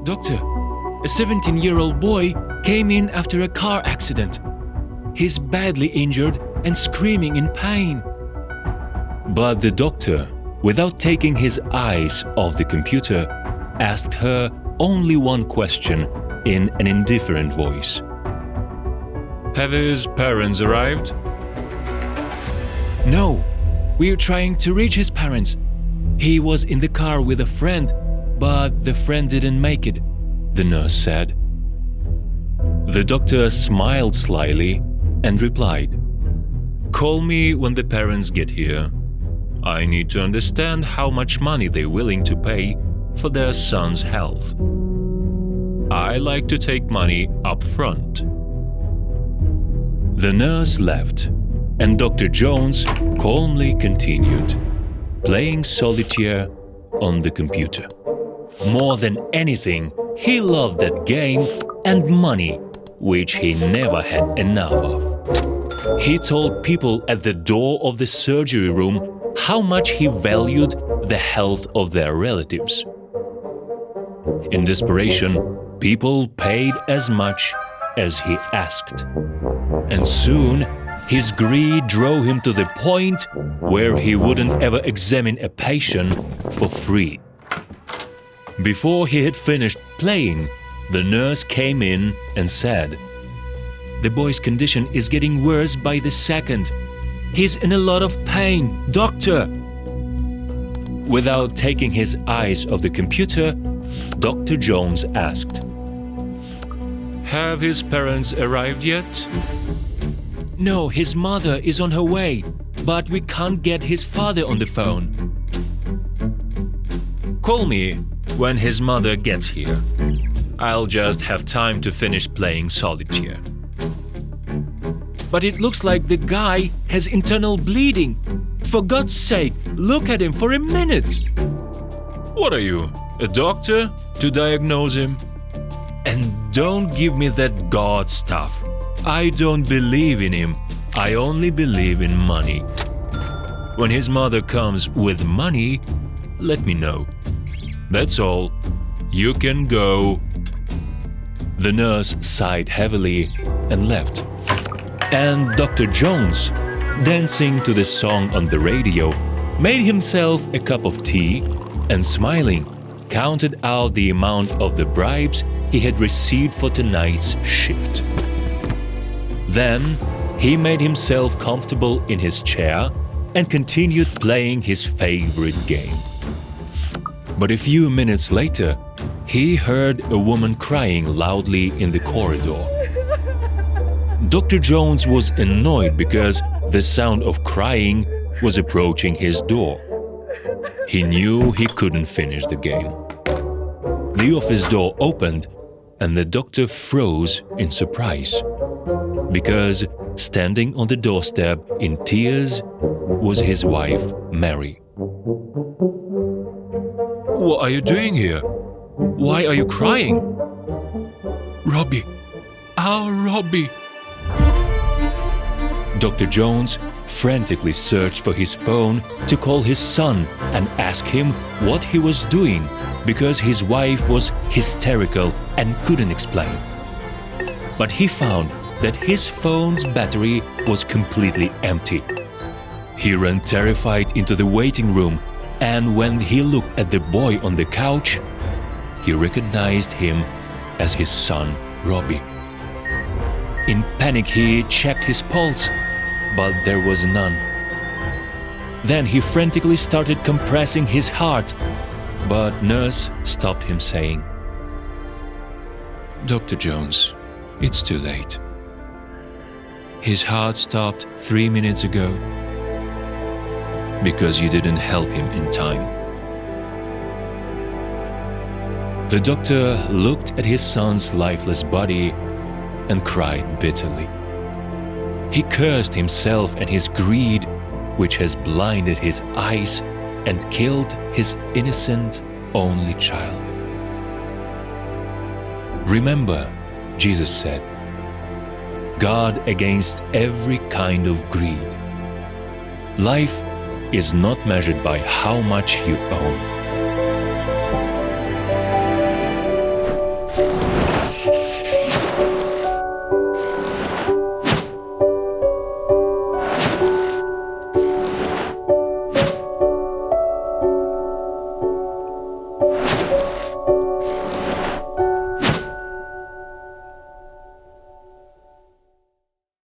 Doctor, a 17-year-old boy came in after a car accident. He's badly injured and screaming in pain. But the doctor, without taking his eyes off the computer, asked her only one question in an indifferent voice. Have his parents arrived? No, we're trying to reach his parents. He was in the car with a friend, but the friend didn't make it, the nurse said. The doctor smiled slyly and replied, Call me when the parents get here. I need to understand how much money they're willing to pay for their son's health. I like to take money up front. The nurse left, and Dr. Jones calmly continued, playing solitaire on the computer. More than anything, he loved that game and money, which he never had enough of. He told people at the door of the surgery room how much he valued the health of their relatives. In desperation, people paid as much as he asked. And soon, his greed drove him to the point where he wouldn't ever examine a patient for free. Before he had finished playing, the nurse came in and said, The boy's condition is getting worse by the second. He's in a lot of pain, doctor! Without taking his eyes off the computer, Dr. Jones asked, Have his parents arrived yet? No, his mother is on her way, but we can't get his father on the phone. Call me when his mother gets here. I'll just have time to finish playing solitaire. But it looks like the guy has internal bleeding. For God's sake, look at him for a minute. What are you, a doctor, to diagnose him? And don't give me that God stuff. I don't believe in him. I only believe in money. When his mother comes with money, let me know. That's all. You can go. The nurse sighed heavily and left. And Dr. Jones, dancing to the song on the radio, made himself a cup of tea and, smiling, counted out the amount of the bribes he had received for tonight's shift. Then he made himself comfortable in his chair and continued playing his favorite game. But a few minutes later, he heard a woman crying loudly in the corridor. Dr. Jones was annoyed because the sound of crying was approaching his door. He knew he couldn't finish the game. The office door opened and the doctor froze in surprise, because standing on the doorstep in tears was his wife, Mary. What are you doing here? Why are you crying? Robbie, our Robbie. Dr. Jones frantically searched for his phone to call his son and ask him what he was doing, because his wife was hysterical and couldn't explain. But he found that his phone's battery was completely empty. He ran terrified into the waiting room, and when he looked at the boy on the couch, he recognized him as his son, Robbie. In panic, he checked his pulse, but there was none. Then he frantically started compressing his heart, but nurse stopped him, saying, Dr. Jones, it's too late. His heart stopped 3 minutes ago because you didn't help him in time. The doctor looked at his son's lifeless body and cried bitterly. He cursed himself and his greed, which has blinded his eyes and killed his innocent only child. Remember, Jesus said, guard against every kind of greed. Life is not measured by how much you own,